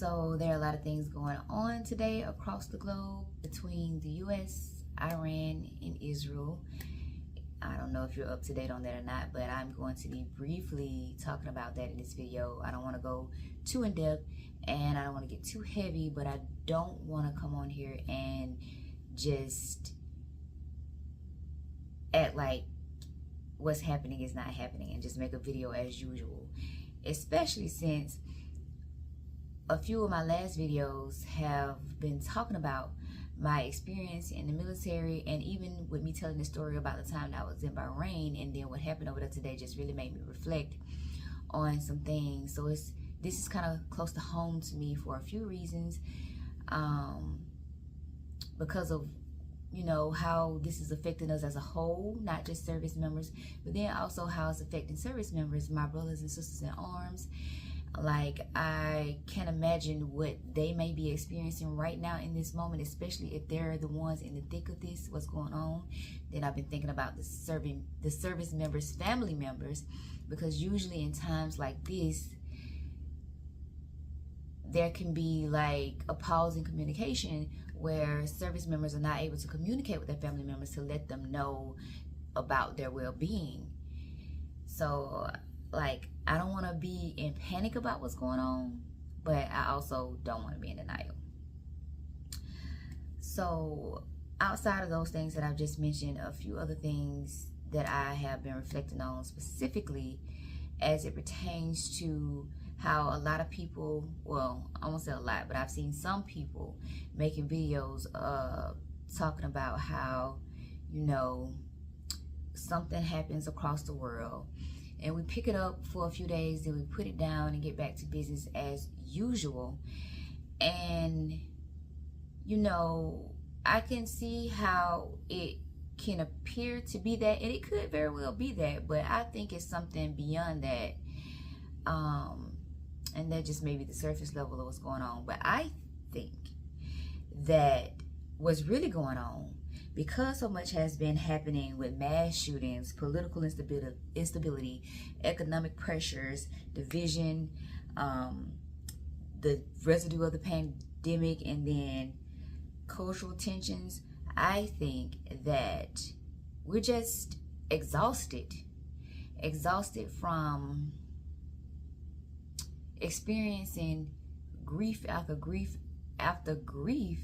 So there are a lot of things going on today across the globe between the US, Iran, and Israel. I don't know if you're up to date on that or not, but I'm going to be briefly talking about that in this video. I don't want to go too in depth and I don't want to get too heavy, but I don't want to come on here and just act like what's happening is not happening and just make a video as usual, especially since a few of my last videos have been talking about my experience in the military, and even with me telling the story about the time that I was in Bahrain and then what happened over there today just really made me reflect on some things. So this is kind of close to home to me for a few reasons, because of, you know, how this is affecting us as a whole, not just service members, but then also how it's affecting service members, my brothers and sisters in arms. Like, I can't imagine what they may be experiencing right now in this moment, especially if they're the ones in the thick of this, what's going on. Then I've been thinking about the service members' family members, because usually in times like this, there can be like a pause in communication where service members are not able to communicate with their family members to let them know about their well-being. So, like, I don't want to be in panic about what's going on, but I also don't want to be in denial. So outside of those things that I've just mentioned, a few other things that I have been reflecting on specifically as it pertains to how a lot of people, well, I won't say a lot, but I've seen some people making videos talking about how, you know, something happens across the world and we pick it up for a few days, then we put it down and get back to business as usual. And, you know, I can see how it can appear to be that, and it could very well be that, but I think it's something beyond that. And that just may be the surface level of what's going on. But I think that what's really going on, because so much has been happening with mass shootings, political instability, economic pressures, division, the residue of the pandemic, and then cultural tensions, I think that we're just exhausted from experiencing grief after grief after grief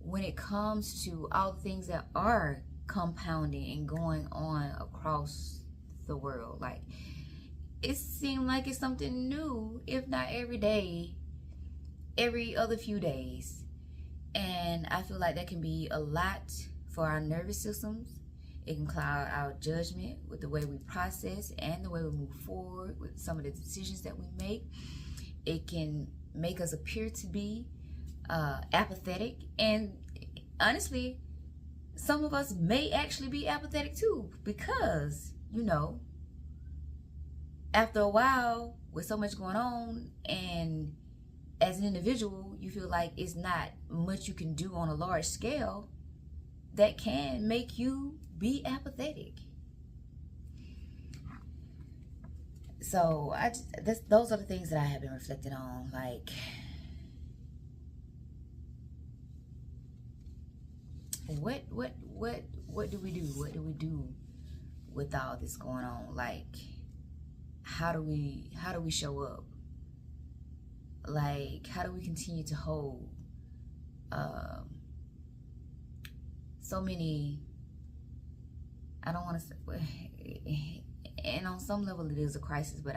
when it comes to all the things that are compounding and going on across the world. Like, it seems like it's something new, if not every day, every other few days. And I feel like that can be a lot for our nervous systems. It can cloud our judgment with the way we process and the way we move forward with some of the decisions that we make. It can make us appear to be apathetic, and honestly, some of us may actually be apathetic too, because, you know, after a while with so much going on, and as an individual you feel like it's not much you can do on a large scale, that can make you be apathetic. So those are the things that I have been reflecting on. Like, what do we do? What do we do with all this going on? Like, how do we show up? Like, how do we continue to hold so many, I don't want to say, and on some level it is a crisis, but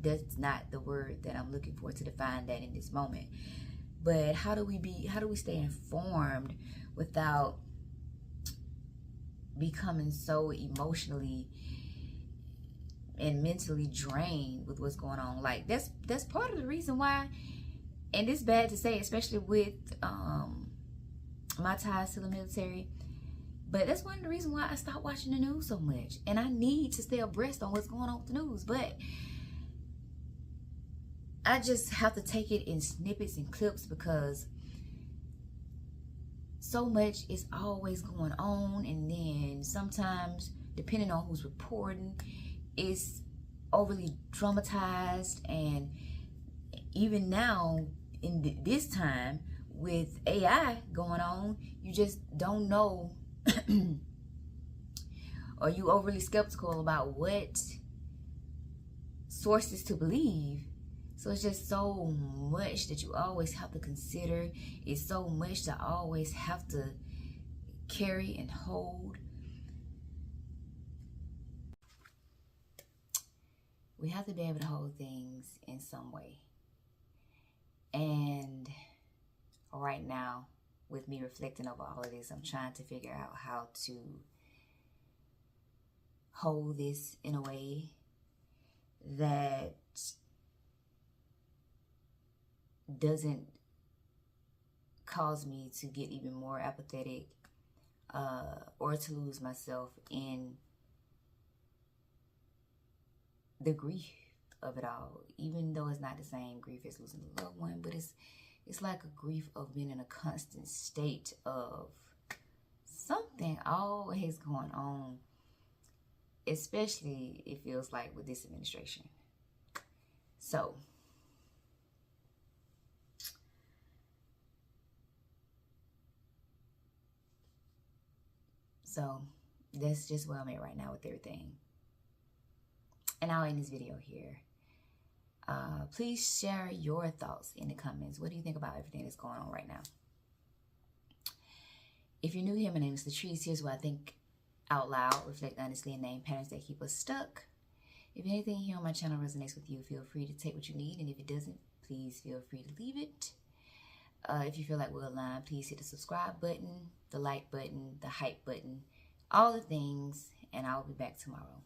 that's not the word that I'm looking for to define that in this moment. But how do we stay informed without becoming so emotionally and mentally drained with what's going on? Like, that's part of the reason why, and it's bad to say, especially with my ties to the military, but that's one of the reasons why I stopped watching the news so much. And I need to stay abreast on what's going on with the news, but I just have to take it in snippets and clips, because so much is always going on. And then sometimes, depending on who's reporting, it's overly dramatized. And even now, in this time with AI going on, you just don't know, or you overly skeptical about what sources to believe. So it's just so much that you always have to consider. It's so much to always have to carry and hold. We have to be able to hold things in some way. And right now, with me reflecting over all of this, I'm trying to figure out how to hold this in a way that doesn't cause me to get even more apathetic, or to lose myself in the grief of it all, even though it's not the same grief as losing a loved one, but it's like a grief of being in a constant state of something always going on, especially it feels like with this administration. So that's just where I'm at right now with everything. And I'll end this video here. Please share your thoughts in the comments. What do you think about everything that's going on right now? If you're new here, my name is Latrice. Here's what I think out loud, reflect honestly, and name patterns that keep us stuck. If anything here on my channel resonates with you, feel free to take what you need. And if it doesn't, please feel free to leave it. If you feel like we're aligned, please hit the subscribe button, the like button, the hype button, all the things. And I'll be back tomorrow.